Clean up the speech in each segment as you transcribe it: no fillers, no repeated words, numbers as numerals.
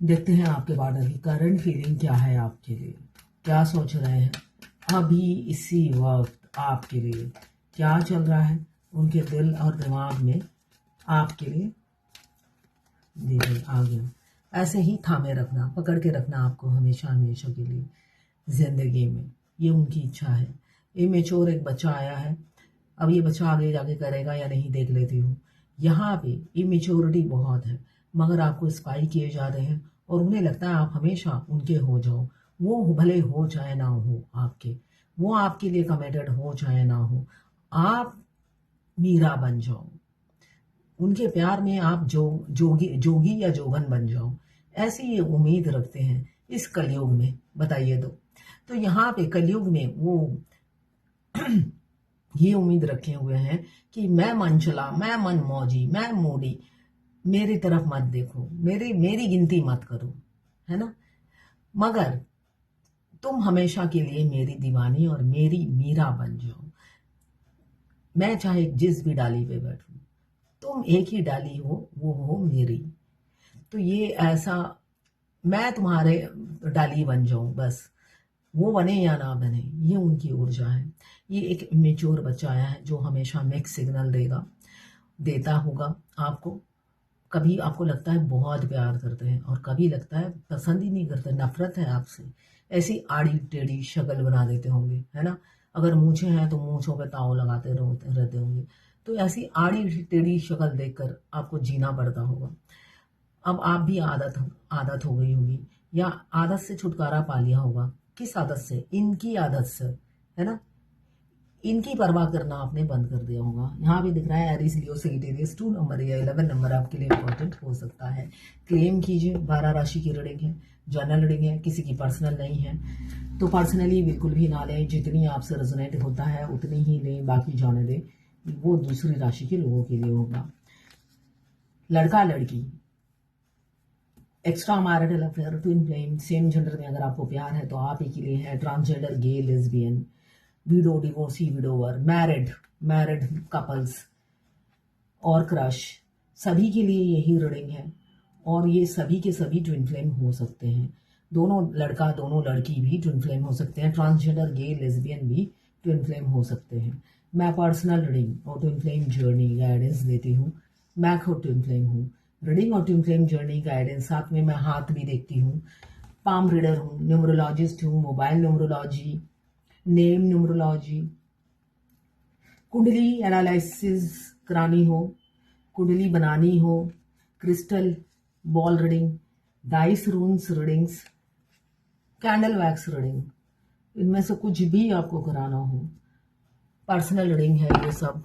देखते हैं आपके पार्टनर की करंट फीलिंग क्या है आपके लिए, क्या सोच रहे हैं अभी इसी वक्त आपके लिए, क्या चल रहा है उनके दिल और दिमाग में आपके लिए। देखिए आगे ऐसे ही थामे रखना, पकड़ के रखना आपको हमेशा हमेशा के लिए जिंदगी में, ये उनकी इच्छा है। इमेच्योर एक बच्चा आया है, अब ये बच्चा आगे जाके करेगा या नहीं देख लेती हूँ। यहाँ पे इमेच्योरिटी बहुत है, मगर आपको स्पाई किए जा रहे हैं और उन्हें लगता है आप हमेशा उनके हो जाओ। वो भले हो चाहे ना हो आपके, वो आपके लिए कमिटेड हो चाहे ना हो, आप मीरा बन जाओ उनके प्यार में, आप जोगी या जोगन बन जाओ, ऐसी ये उम्मीद रखते हैं इस कलयुग में। बताइए तो यहाँ पे कलयुग में वो ये उम्मीद रखे हुए हैं कि मैं मन चला, मैं मन मौजी, मैं मोड़ी, मेरी तरफ मत देखो, मेरी मेरी गिनती मत करो, है ना। मगर तुम हमेशा के लिए मेरी दीवानी और मेरी मीरा बन जाओ। मैं चाहे जिस भी डाली पे बैठूं, तुम एक ही डाली हो, वो हो मेरी। तो ये ऐसा, मैं तुम्हारे डाली बन जाऊं बस, वो बने या ना बने, ये उनकी ऊर्जा है। ये एक मेच्योर बच्चा आया है जो हमेशा मिक्स सिग्नल देता होगा आपको। कभी आपको लगता है बहुत प्यार करते हैं और कभी लगता है पसंद ही नहीं करते, नफरत है आपसे। ऐसी आड़ी टेढ़ी शक्ल बना देते होंगे, है ना। अगर मूछें हैं तो मूछों पे ताव लगाते रहते होंगे। तो ऐसी आड़ी टेढ़ी शक्ल देखकर आपको जीना पड़ता होगा। अब आप भी आदत हो गई होगी, या आदत से छुटकारा पा लिया होगा। किस आदत से? इनकी आदत से, है ना। इनकी परवाह करना आपने बंद कर दिया होगा। यहाँ भी दिख रहा है एरीज लियो सेजिटेरियस 2 नंबर या 11 नंबर आपके लिए इंपॉर्टेंट हो सकता है। क्लेम कीजिए, 12 राशि की रीडिंग है, जनरल रीडिंग है, किसी की पर्सनल नहीं है। तो पर्सनली बिल्कुल भी ना लें, जितनी आपसे रेजोनेट होता है उतनी ही लें, बाकी जाने दें, वो दूसरी राशि के लोगों के लिए होगा। लड़का लड़की, extra marital affair, twin flame, same gender में अगर आपको प्यार है तो आप ही के लिए है। Transgender, gay, lesbian, widow, divorcee, widower, married couples और क्रश, सभी के लिए यही रीडिंग है। और ये सभी के सभी ट्विन फ्लेम हो सकते हैं। दोनों लड़का दोनों लड़की भी ट्विन फ्लेम हो सकते हैं। ट्रांसजेंडर, गे, लेस्बियन भी ट्विन फ्लेम हो सकते हैं। मैं पर्सनल रीडिंग और ट्विन फ्लेम जर्नी गाइडेंस देती हूँ। मैं खुद ट्विन फ्लेम हूँ। रीडिंग और ट्विन फ्लेम जर्नी गाइडेंस, साथ में मैं हाथ भी देखती हूँ, पाम रीडर हूँ, न्यूमरोलॉजिस्ट हूँ, मोबाइल न्यूमरोलॉजी, नेम न्यूमरोलॉजी, कुंडली एनालिसिस करानी हो, कुंडली बनानी हो, crystal ball reading, dice रून्स readings, candle wax reading, इनमें से कुछ भी आपको कराना हो, पर्सनल रीडिंग है ये सब।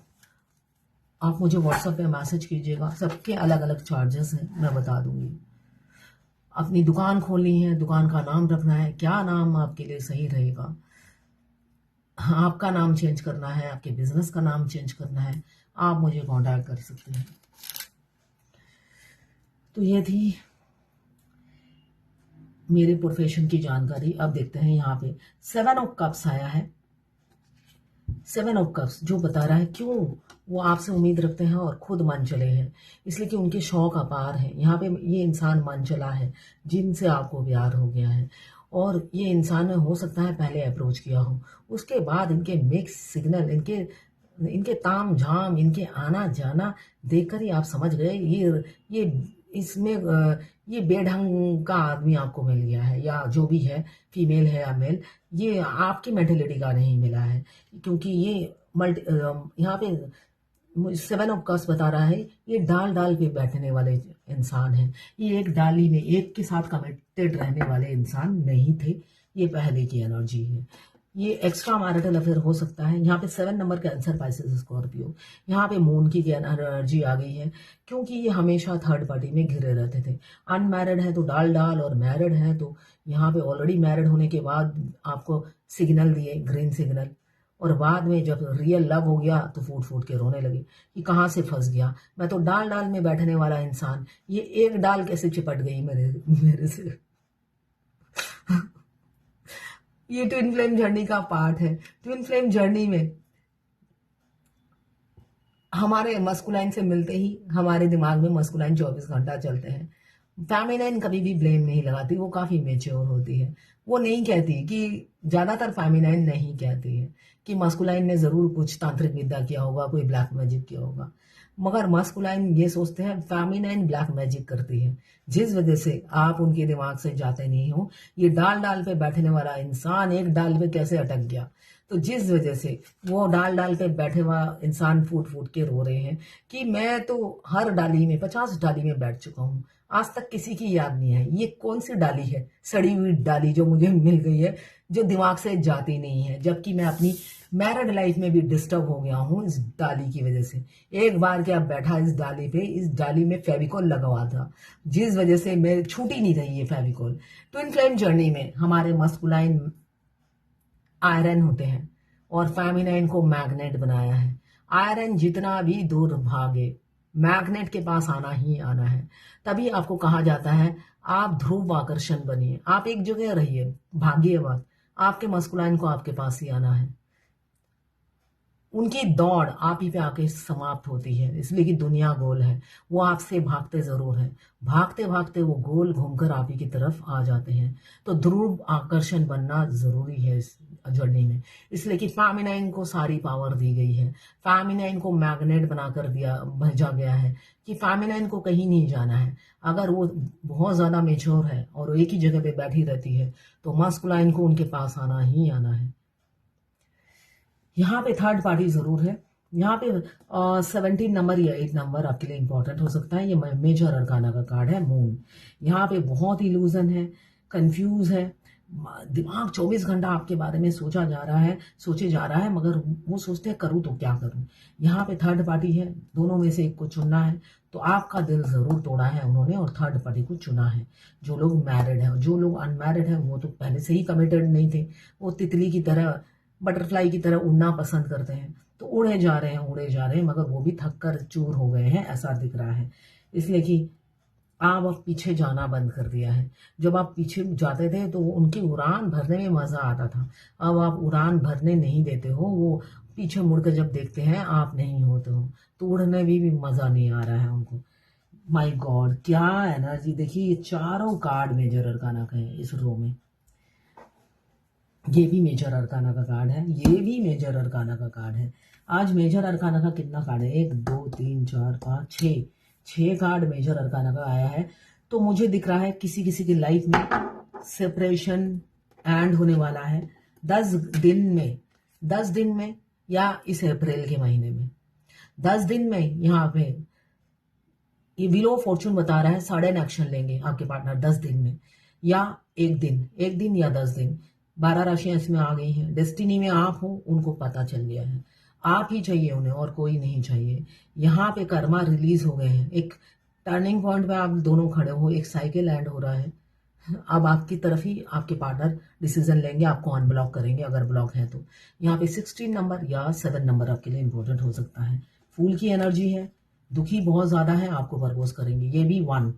आप मुझे व्हाट्सएप पे मैसेज कीजिएगा, सबके अलग अलग चार्जेस हैं, मैं बता दूंगी। अपनी दुकान खोलनी है, दुकान का नाम रखना है, क्या नाम आपके लिए सही रहेगा, आपका नाम चेंज करना है, आपके बिजनेस का नाम चेंज करना है, आप मुझे कांटेक्ट कर सकते हैं। तो ये थी मेरे प्रोफेशन की जानकारी। अब देखते हैं यहाँ पे 7 ऑफ कप्स आया है। 7 ऑफ कप्स जो बता रहा है क्यों वो आपसे उम्मीद रखते हैं और खुद मन चले हैं, इसलिए कि उनके शौक अपार हैं। यहाँ पे ये इंसान मन चला है, जिनसे आपको प्यार हो गया है, और ये इंसान ने हो सकता है पहले अप्रोच किया हो, उसके बाद इनके मिक्स सिग्नल, इनके ताम झाम, इनके आना जाना देखकर ही आप समझ गए ये इसमें ये बेढंग का आदमी आपको मिल गया है, या जो भी है, फीमेल है या मेल, ये आपकी मेंटेलिटी का नहीं मिला है। क्योंकि ये यहाँ पे 7 ऑफ कप्स बता रहा है ये डाल डाल पे बैठने वाले इंसान हैं। ये एक डाली में एक के साथ कमिटेड रहने वाले इंसान नहीं थे, ये पहले की एनर्जी है। ये एक्स्ट्रा मैरिटल अफेयर हो सकता है। यहाँ पे 7 नंबर का आंसर पाइसेस स्कॉर्पियो। यहाँ पे मून की एनर्जी आ गई है, क्योंकि ये हमेशा थर्ड पार्टी में घिरे रहते थे। अनमैरिड है तो डाल डाल, और मैरिड है तो यहाँ पे ऑलरेडी मैरिड होने के बाद आपको सिग्नल दिए, ग्रीन सिग्नल, और बाद में जब रियल लव हो गया तो फूट फूट के रोने लगे कि कहाँ से फंस गया, मैं तो डाल डाल में बैठने वाला इंसान, ये एक डाल कैसे चिपट गई मेरे से। ये ट्विन फ्लेम जर्नी का पार्ट है। ट्विन फ्लेम जर्नी में हमारे मस्कुलाइन से मिलते ही हमारे दिमाग में मस्कुलाइन 24 घंटा चलते हैं। फेमिनाइन कभी भी ब्लेम नहीं लगाती, वो काफी मेच्योर होती है। वो नहीं कहती कि, ज्यादातर फेमिनाइन नहीं कहती है कि मस्कुलाइन ने जरूर कुछ तांत्रिक विद्या किया होगा, कोई ब्लैक मैजिक किया होगा, मगर मस्कुलाइन ये सोचते हैं फेमिनाइन ब्लैक मैजिक करती है, जिस वजह से आप उनके दिमाग से जाते नहीं हो। ये डाल डाल पे बैठने वाला इंसान एक डाल पे कैसे अटक गया, तो जिस वजह से वो डाल डाल पे बैठे हुआ इंसान फूट फूट के रो रहे हैं कि मैं तो हर डाली में 50 डाली में बैठ चुका हूँ, आज तक किसी की याद नहीं है। ये कौन सी डाली है, सड़ी हुई डाली जो मुझे मिल गई है, जो दिमाग से जाती नहीं है, जबकि मैं अपनी मैरिड लाइफ में भी डिस्टर्ब हो गया हूँ इस डाली की वजह से। एक बार क्या बैठा इस डाली पे, इस डाली में फेविकॉल लगा हुआ था, जिस वजह से मेरे छूटी नहीं रही है फेविकॉल। ट्विन फ्लेम जर्नी में हमारे मस्कुलाइन आयरन होते हैं और फेमिनाइन को मैग्नेट बनाया है। आयरन जितना भी दूर भागे, मैग्नेट के पास आना ही आना है। तभी आपको कहा जाता है आप ध्रुव आकर्षण बनिए, आप एक जगह रहिए, भागिए मत, आपके मस्कुलाइन को आपके पास ही आना है। उनकी दौड़ आप ही पे आके समाप्त होती है, इसलिए कि दुनिया गोल है, वो आपसे भागते जरूर है, भागते भागते वो गोल घूमकर आप ही की तरफ आ जाते हैं। तो ध्रुव आकर्षण बनना जरूरी है इस जर्नी में, इसलिए कि फेमिनाइन को सारी पावर दी गई है, फेमिनाइन को मैग्नेट बनाकर दिया भेजा गया है कि फेमिनाइन को कहीं नहीं जाना है। अगर वो बहुत ज्यादा मेच्योर है और वो एक ही जगह पे बैठी रहती है, तो मस्कुलाइन को उनके पास आना ही आना है। यहाँ पे थर्ड पार्टी जरूर है। यहाँ पे 17 नंबर या 8 नंबर आपके लिए इंपॉर्टेंट हो सकता है। ये मेजर अरकाना का कार्ड है, मून। यहाँ पे बहुत इल्यूजन है, कंफ्यूज है, दिमाग 24 घंटा आपके बारे में सोचे जा रहा है, मगर वो सोचते हैं करूँ तो क्या करूँ। यहाँ पे थर्ड पार्टी है, दोनों में से एक को चुनना है, तो आपका दिल जरूर तोड़ा है उन्होंने और थर्ड पार्टी को चुना है। जो लोग मैरिड हैं, जो लोग अनमैरिड हैं, वो तो पहले से ही कमिटेड नहीं थे, वो तितली की तरह, बटरफ्लाई की तरह उड़ना पसंद करते हैं, तो उड़े जा रहे हैं, मगर वो भी थक कर चूर हो गए हैं, ऐसा दिख रहा है। इसलिए कि आप अब पीछे जाना बंद कर दिया है। जब आप पीछे जाते थे तो उनकी उड़ान भरने में मजा आता था, अब आप उड़ान भरने नहीं देते हो, वो पीछे मुड़कर जब देखते हैं आप नहीं होते हो, तो उड़ने भी मजा नहीं आ रहा है उनको। माय गॉड, क्या एनर्जी देखिए, ये चारों कार्ड मेजर अरकाना का है इस रो में। ये भी मेजर अरकाना का कार्ड है, ये भी मेजर अरकाना का कार्ड है। आज मेजर अरकाना का कितना कार्ड है, 1 2 3 4 5 6 कार्ड मेजर अरकाना का आया है। तो मुझे दिख रहा है किसी किसी की लाइफ में सेपरेशन एंड होने वाला है 10 दिन में या इस अप्रैल के महीने में 10 दिन में। यहाँ पे ये व्हील ऑफ फॉर्चून बता रहा है सडन एक्शन लेंगे आपके पार्टनर 10 दिन में, या एक दिन या 10 दिन। 12 राशियां इसमें आ गई हैं। डेस्टिनी में आप हो, उनको पता चल गया है, आप ही चाहिए उन्हें और कोई नहीं चाहिए। यहाँ पे कर्मा रिलीज हो गए हैं, एक टर्निंग पॉइंट पे आप दोनों खड़े हो, एक साइकिल एंड हो रहा है। अब आपकी तरफ ही आपके पार्टनर डिसीजन लेंगे, आपको अनब्लॉक करेंगे अगर ब्लॉक है तो। यहाँ पे 16 नंबर या 7 नंबर आपके लिए इंपॉर्टेंट हो सकता है। फूल की एनर्जी है, दुखी बहुत ज्यादा है, आपको प्रपोज करेंगे, ये भी 1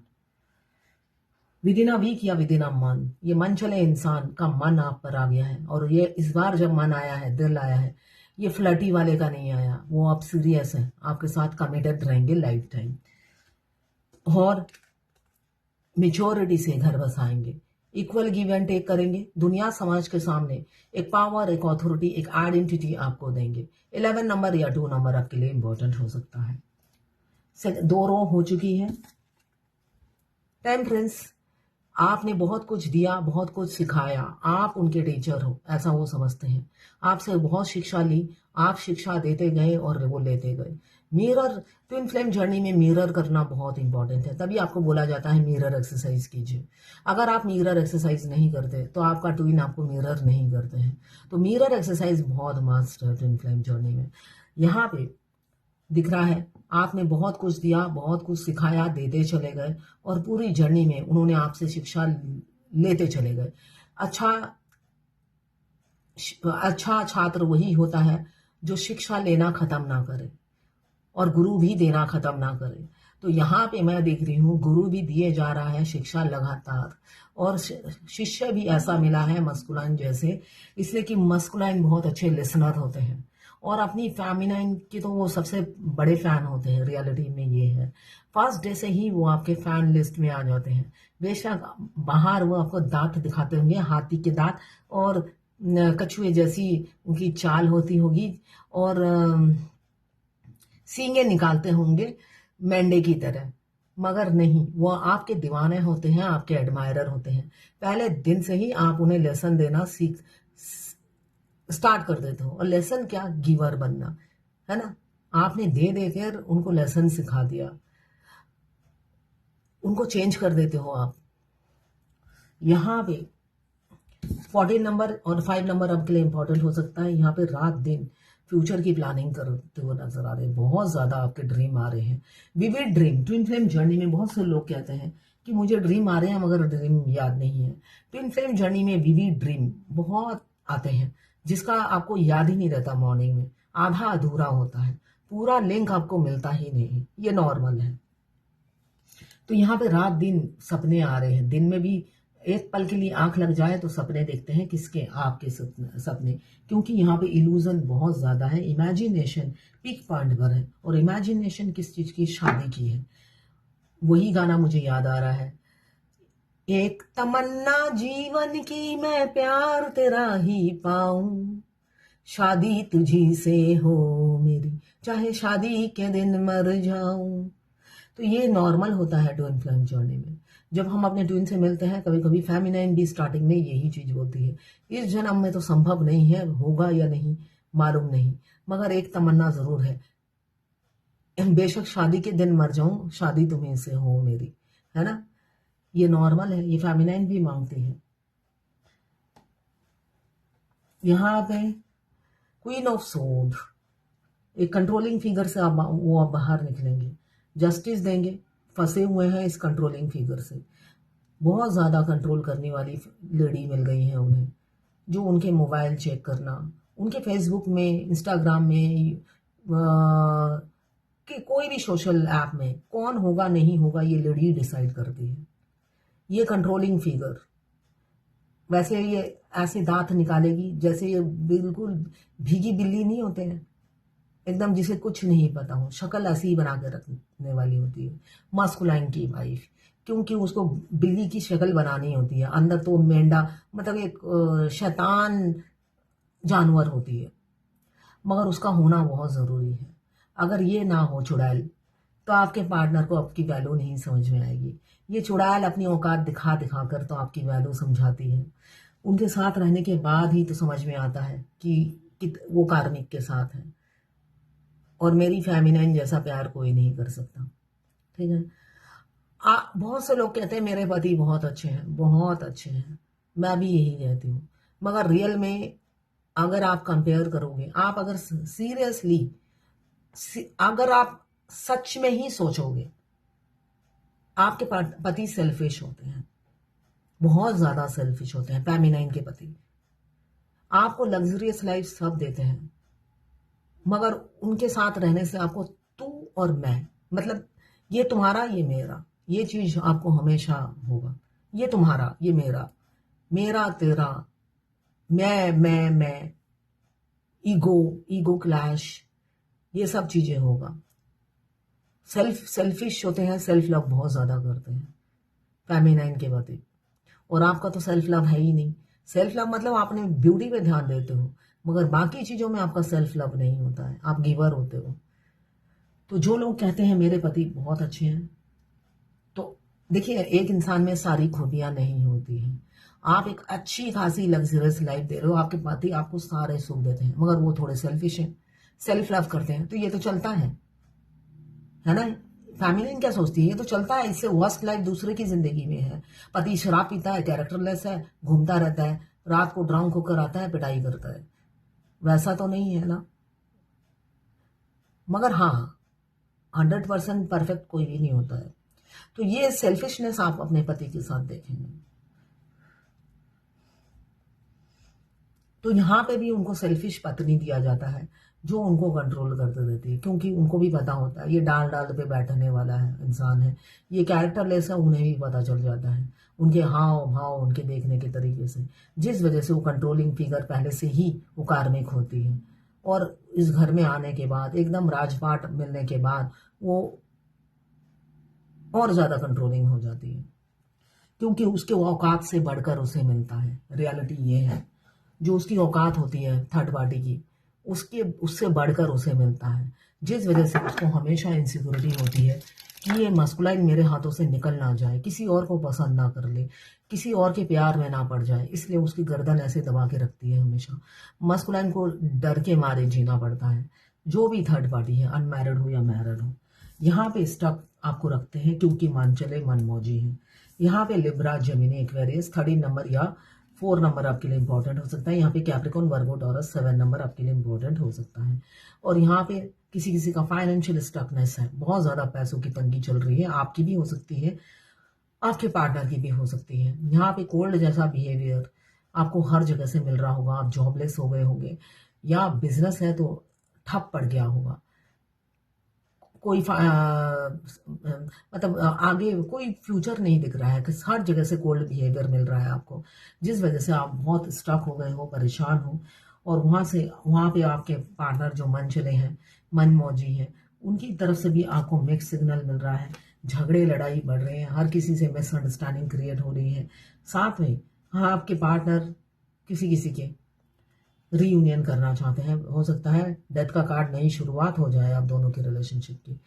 विद इन अ वीक या विद इन अ मंथ। ये मन चले इंसान का मन आप पर आ गया है, और ये इस बार जब मन आया है, दिल आया है, ये फ्लर्टी वाले का नहीं आया, वो आप सीरियस है, आपके साथ कमिटेड रहेंगे लाइफ टाइम, और मेच्योरिटी से घर बसाएंगे, इक्वल गिव एंड टेक करेंगे, दुनिया समाज के सामने एक पावर, एक अथॉरिटी, एक आइडेंटिटी आपको देंगे। 11 नंबर या 2 नंबर आपके लिए इंपॉर्टेंट हो सकता है। 2 रो हो चुकी है। टेम्परेंस, आपने बहुत कुछ दिया, बहुत कुछ सिखाया, आप उनके टीचर हो, ऐसा वो समझते हैं। आपसे बहुत शिक्षा ली, आप शिक्षा देते गए और वो लेते गए। मिरर, ट्विन फ्लेम जर्नी में मिरर करना बहुत इंपॉर्टेंट है, तभी आपको बोला जाता है मिरर एक्सरसाइज कीजिए। अगर आप मिरर एक्सरसाइज नहीं करते तो आपका ट्विन आपको मिरर नहीं करते हैं, तो मिरर एक्सरसाइज बहुत मस्ट है ट्विन फ्लेम जर्नी में। यहाँ पे दिख रहा है आपने बहुत कुछ दिया, बहुत कुछ सिखाया, देते चले गए, और पूरी जर्नी में उन्होंने आपसे शिक्षा लेते चले गए। अच्छा छात्र वही होता है जो शिक्षा लेना खत्म ना करे और गुरु भी देना खत्म ना करे। तो यहाँ पे मैं देख रही हूँ गुरु भी दिए जा रहा है शिक्षा लगातार, और शिष्य भी ऐसा मिला है मस्कुलाइन जैसे, इसलिए कि मस्कुलाइन बहुत अच्छे लिसनर होते हैं और अपनी फेमिनाइन के तो वो सबसे बड़े फैन होते हैं, रियलिटी में ये है। फर्स्ट डे से ही वो आपके फैन लिस्ट में आ जाते हैं। बेशक बाहर वो आपको दांत दिखाते होंगे, हाथी के दांत, और कछुए जैसी उनकी चाल होती होगी, और सींगे निकालते होंगे मेंढे की तरह, मगर नहीं, वो आपके दीवाने होते हैं, आपके एडमायरर होते हैं। पहले दिन से ही आप उन्हें लेसन देना स्टार्ट कर देते हो। और लेसन क्या, गिवर बनना, है ना। आपने दे देकर उनको लेसन सिखा दिया, उनको चेंज कर देते हो आप। यहाँ पे 14 नंबर और 5 नंबर आपके लिए इंपॉर्टेंट हो सकता है। यहाँ पे रात दिन फ्यूचर की प्लानिंग करते हुए नजर आ रहे हैं। बहुत ज्यादा आपके ड्रीम आ रहे हैं, vivid dream. Twin flame journey में बहुत से लोग कहते हैं कि मुझे ड्रीम आ रहे हैं मगर ड्रीम याद नहीं है। ट्विन फ्लेम जर्नी में विविड ड्रीम बहुत आते हैं, जिसका आपको याद ही नहीं रहता। मॉर्निंग में आधा अधूरा होता है, पूरा लिंक आपको मिलता ही नहीं, ये नॉर्मल है। तो यहाँ पे रात दिन सपने आ रहे हैं। दिन में भी एक पल के लिए आंख लग जाए तो सपने देखते हैं। किसके, आपके सपने, क्योंकि यहाँ पे इल्यूजन बहुत ज्यादा है। इमेजिनेशन पीक पॉइंट पर है। और इमेजिनेशन किस चीज की, शादी की है। वही गाना मुझे याद आ रहा है, एक तमन्ना जीवन की मैं प्यार तेरा ही पाऊं, शादी तुझी से हो मेरी, चाहे शादी के दिन मर जाऊं। तो ये नॉर्मल होता है ट्विन फ्लेम जर्नी में। जब हम अपने ट्विन से मिलते हैं, कभी कभी फेमिनाइन भी स्टार्टिंग में यही चीज होती है। इस जन्म में तो संभव नहीं है, होगा या नहीं मालूम नहीं, मगर एक तमन्ना जरूर है, बेशक शादी के दिन मर जाऊं, शादी तुम्हीं से हो मेरी, है ना। ये नॉर्मल है, ये फेमिनाइन भी मांगती है। यहाँ पे क्वीन ऑफ सोड, एक कंट्रोलिंग फिगर से वो आप बाहर निकलेंगे, जस्टिस देंगे। फंसे हुए हैं इस कंट्रोलिंग फिगर से, बहुत ज़्यादा कंट्रोल करने वाली लेडी मिल गई है उन्हें, जो उनके मोबाइल चेक करना, उनके फेसबुक में, इंस्टाग्राम में, कि कोई भी सोशल ऐप में कौन होगा नहीं होगा, ये लेडी डिसाइड करती है। ये कंट्रोलिंग फिगर, वैसे ये ऐसे दांत निकालेगी जैसे ये बिल्कुल भीगी बिल्ली नहीं होते हैं, एकदम जिसे कुछ नहीं पता हो। शक्ल ऐसी ही बना के रखने वाली होती है मास्कुलाइन की वाइफ, क्योंकि उसको बिल्ली की शक्ल बनानी होती है। अंदर तो मेंढा, मतलब एक शैतान जानवर होती है, मगर उसका होना बहुत जरूरी है। अगर ये ना हो चुड़ैल, तो आपके पार्टनर को आपकी वैल्यू नहीं समझ में आएगी। ये चुड़ैल अपनी औकात दिखा दिखा कर तो आपकी वैल्यू समझाती है। उनके साथ रहने के बाद ही तो समझ में आता है कि वो कार्मिक के साथ है, और मेरी फेमिनाइन जैसा प्यार कोई नहीं कर सकता, ठीक है। बहुत से लोग कहते हैं मेरे पति बहुत अच्छे हैं, बहुत अच्छे हैं, मैं भी यही कहती हूँ, मगर रियल में अगर आप कंपेयर करोगे, आप अगर सीरियसली, अगर आप सच में ही सोचोगे, आपके पति सेल्फिश होते हैं, बहुत ज्यादा सेल्फिश होते हैं फेमिनाइन के पति। आपको लग्जरियस लाइफ सब देते हैं, मगर उनके साथ रहने से आपको तू और मैं, मतलब ये तुम्हारा ये मेरा, ये चीज आपको हमेशा होगा। ये तुम्हारा ये मेरा, मेरा तेरा, मैं, ईगो क्लैश, ये सब चीजें होगा। सेल्फिश होते हैं, सेल्फ लव बहुत ज्यादा करते हैं फेमिनाइन के पति। और आपका तो सेल्फ लव है ही नहीं। सेल्फ लव मतलब आपने ब्यूटी पे ध्यान देते हो, मगर बाकी चीजों में आपका सेल्फ लव नहीं होता है, आप गिवर होते हो। तो जो लोग कहते हैं मेरे पति बहुत अच्छे हैं, तो देखिए, एक इंसान में सारी खूबियां नहीं होती हैं। आप एक अच्छी खासी लग्जरियस लाइफ दे रहे हो, आपके पति आपको सारे सुख देते हैं, मगर वो थोड़े सेल्फिश हैं, सेल्फ लव करते हैं, तो ये तो चलता है ना। फैमिली क्या सोचती है, ये तो चलता है। इससे वर्स्ट लाइफ दूसरे की जिंदगी में है। पति शराब पीता है, कैरेक्टरलेस है, घूमता रहता है, रात को ड्रंक होकर आता है, पिटाई करता है, वैसा तो नहीं है ना। मगर हाँ, 100% परफेक्ट कोई भी नहीं होता है। तो ये सेल्फिशनेस आप अपने पति के साथ देखेंगे। तो यहाँ पे भी उनको सेल्फिश पत्नी दिया जाता है, जो उनको कंट्रोल करते रहती है, क्योंकि उनको भी पता होता है ये डाल डाल पे बैठने वाला है, इंसान है, ये कैरेक्टरलेस है, उन्हें भी पता चल जाता है उनके हाव भाव, उनके देखने के तरीके से, जिस वजह से वो कंट्रोलिंग फिगर पहले से ही वो कार्मिक होती है। और इस घर में आने के बाद, एकदम राजपाट मिलने के बाद, वो और ज़्यादा कंट्रोलिंग हो जाती है, क्योंकि उसके औकात से बढ़कर उसे मिलता है। रियलिटी ये है, जो उसकी औकात होती है थर्ड पार्टी की, उससे बढ़कर उसे मिलता है, जिस वजह से उसको हमेशा इनसिक्योरिटी होती है कि ये मस्कुलाइन मेरे हाथों से निकल ना जाए, किसी और को पसंद ना कर ले, किसी और के प्यार में ना पड़ जाए, इसलिए उसकी गर्दन ऐसे दबा के रखती है हमेशा। मस्कुलाइन को डर के मारे जीना पड़ता है, जो भी थर्ड पार्टी है, अनमैरिड हो या मैरिड हो। यहाँ पे स्टक आपको रखते हैं क्योंकि मन चले मन मौजी है। यहाँ पे लिब्रा, जेमिनी, एक्वेरियस 13 नंबर या 4 नंबर आपके लिए इंपॉर्टेंट हो सकता है। यहाँ पे कैप्रिकॉर्न, वर्गो, टॉरस 7 नंबर आपके लिए इंपॉर्टेंट हो सकता है। और यहाँ पे किसी किसी का फाइनेंशियल स्टकनेस है, बहुत ज़्यादा पैसों की तंगी चल रही है, आपकी भी हो सकती है, आपके पार्टनर की भी हो सकती है। यहाँ पे कोल्ड जैसा बिहेवियर आपको हर जगह से मिल रहा होगा, आप जॉबलेस हो गए होंगे, या बिजनेस है तो ठप पड़ गया होगा, कोई मतलब आगे कोई फ्यूचर नहीं दिख रहा है, कि हर जगह से कोल्ड बिहेवियर मिल रहा है आपको, जिस वजह से आप बहुत स्टक हो गए हो, परेशान हो। और वहाँ पे आपके पार्टनर जो मन चले हैं, मन मौजी हैं, उनकी तरफ से भी आपको मिक्स सिग्नल मिल रहा है, झगड़े लड़ाई बढ़ रहे हैं, हर किसी से मिसअंडरस्टैंडिंग क्रिएट हो रही है। साथ में हाँ, आपके पार्टनर किसी किसी के रीयूनियन करना चाहते हैं, हो सकता है डेथ का कार्ड, नई शुरुआत हो जाए आप दोनों की रिलेशनशिप की।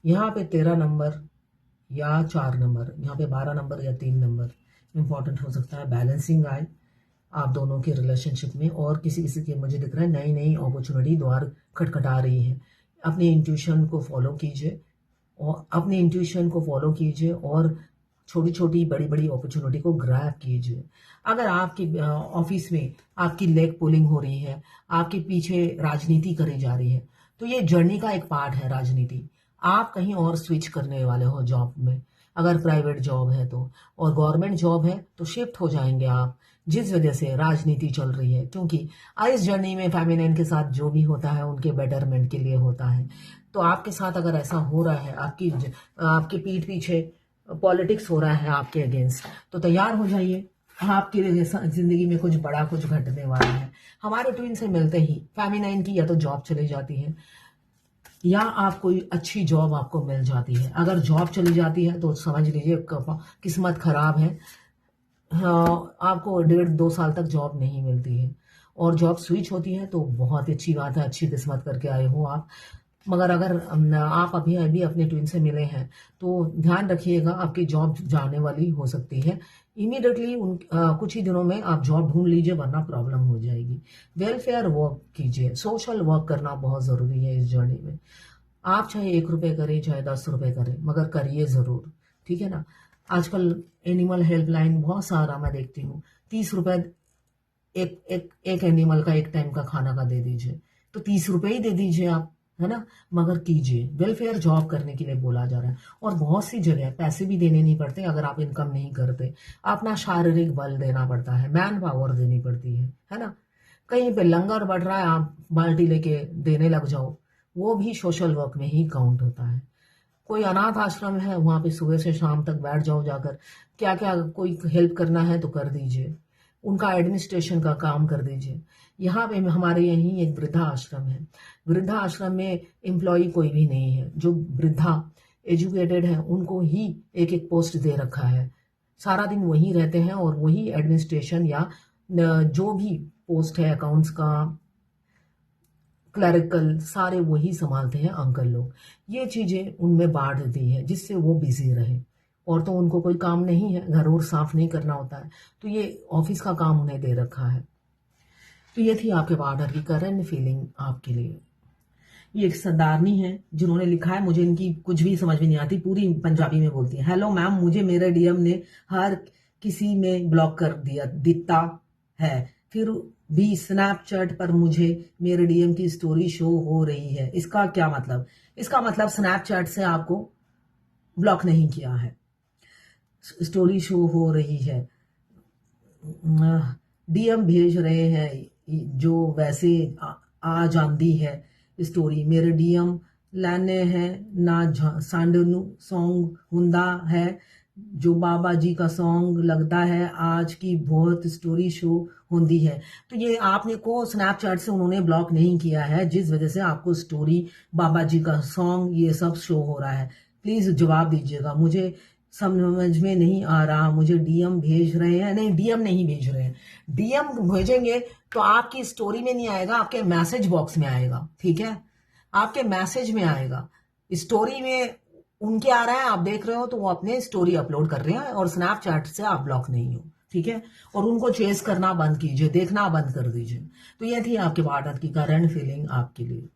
यहाँ पे 13 नंबर या 4 नंबर, यहाँ पे 12 नंबर या 3 नंबर इंपॉर्टेंट हो सकता है। बैलेंसिंग आए आप दोनों की रिलेशनशिप में, और किसी किसी के मुझे दिख रहा है नई नई अपॉर्चुनिटी द्वार खटखटा रही है। अपनी इंट्यूशन को फॉलो कीजिए, और छोटी छोटी बड़ी बड़ी अपॉर्चुनिटी को ग्रैब कीजिए। अगर आपकी ऑफिस में आपकी लेग पुलिंग हो रही है, आपके पीछे राजनीति करी जा रही है, तो ये जर्नी का एक पार्ट है राजनीति। आप कहीं और स्विच करने वाले हो जॉब में, अगर प्राइवेट जॉब है तो, और गवर्नमेंट जॉब है तो शिफ्ट हो जाएंगे आप, जिस वजह से राजनीति चल रही है। क्योंकि इस जर्नी में फेमिनिन के साथ जो भी होता है उनके बेटरमेंट के लिए होता है। तो आपके साथ अगर ऐसा हो रहा है, आपकी पीठ पीछे पॉलिटिक्स हो रहा है आपके अगेंस्ट, तो तैयार हो जाइए, आपकी जिंदगी में कुछ बड़ा कुछ घटने वाला है। हमारे ट्विन से मिलते ही फेमिनाइन की या तो जॉब चली जाती है, या आप कोई अच्छी जॉब आपको मिल जाती है। अगर जॉब चली जाती है तो समझ लीजिए किस्मत खराब है, हाँ, आपको 1.5-2 साल तक जॉब नहीं मिलती है। और जॉब स्विच होती है तो बहुत अच्छी बात है, अच्छी किस्मत करके आए हो आप। मगर अगर आप अभी अभी अपने ट्विन से मिले हैं तो ध्यान रखिएगा, आपकी जॉब जाने वाली हो सकती है इमीडिएटली। कुछ ही दिनों में आप जॉब ढूंढ लीजिए, वरना प्रॉब्लम हो जाएगी। वेलफेयर वर्क कीजिए, सोशल वर्क करना बहुत ज़रूरी है इस जर्नी में। आप चाहे 1 रुपये करें, चाहे 10 रुपये करें, मगर करिए ज़रूर, ठीक है ना। आजकल एनिमल हेल्पलाइन बहुत सारा मैं देखती हूँ, 30 रुपये एक एनिमल का, एक टाइम का खाना का दे दीजिए, तो 30 रुपये ही दे दीजिए आप, है ना। मगर कीजिए, वेलफेयर जॉब करने के लिए बोला जा रहा है। और बहुत सी जगह पैसे भी देने नहीं पड़ते अगर आप इनकम नहीं करते, अपना शारीरिक बल देना पड़ता है, मैन पावर देनी पड़ती है ना। कहीं पे लंगर बढ़ रहा है, आप बाल्टी लेके देने लग जाओ, वो भी सोशल वर्क में ही काउंट होता है। कोई अनाथ आश्रम है, वहां पे सुबह से शाम तक बैठ जाओ जाकर, क्या क्या कोई हेल्प करना है तो कर दीजिए, उनका एडमिनिस्ट्रेशन का काम कर दीजिए। यहाँ पे हमारे यहीं एक वृद्धा आश्रम है, वृद्धा आश्रम में एम्प्लॉय कोई भी नहीं है, जो वृद्धा एजुकेटेड है उनको ही एक एक पोस्ट दे रखा है, सारा दिन वहीं रहते हैं, और वही एडमिनिस्ट्रेशन या जो भी पोस्ट है, अकाउंट्स का, क्लरिकल, सारे वही संभालते हैं अंकल लोग। ये चीजें उनमें बांट दी है जिससे वो बिजी रहे, और तो उनको कोई काम नहीं है, घर और साफ नहीं करना होता है, तो ये ऑफिस का काम उन्हें दे रखा है। तो ये थी आपके पार्टनर की करंट फीलिंग आपके लिए। ये एक सरदारनी है जिन्होंने लिखा है, मुझे इनकी कुछ भी समझ में नहीं आती, पूरी पंजाबी में बोलती है। हेलो मैम, मुझे मेरे डीएम ने हर किसी में ब्लॉक कर दिता है, फिर भी स्नैपचैट पर मुझे मेरे डीएम की स्टोरी शो हो रही है, इसका क्या मतलब। इसका मतलब स्नैपचैट से आपको ब्लॉक नहीं किया है, स्टोरी शो हो रही है, डीएम भेज रहे हैं, जो वैसे आ जाती है स्टोरी। मेरे डीएम लाने हैं ना, सांडनू सॉन्ग हुंदा है जो बाबा जी का सॉन्ग लगता है आज की बहुत स्टोरी शो होती है। तो ये आपने को स्नैपचैट से उन्होंने ब्लॉक नहीं किया है, जिस वजह से आपको स्टोरी बाबा जी का सॉन्ग ये सब शो हो रहा है। प्लीज जवाब दीजिएगा, मुझे समझ में नहीं आ रहा। मुझे डीएम भेज रहे हैं, नहीं डीएम नहीं भेज रहे हैं। डीएम भेजेंगे तो आपकी स्टोरी में नहीं आएगा, आपके मैसेज बॉक्स में आएगा, ठीक है? आपके मैसेज में आएगा। स्टोरी में उनके आ रहा है, आप देख रहे हो तो वो अपने स्टोरी अपलोड कर रहे हैं, और स्नैपचैट से आप ब्लॉक नहीं हो, ठीक है? और उनको चेस करना बंद कीजिए, देखना बंद कर दीजिए। तो ये थी आपके भारत की करंट फीलिंग आपके लिए।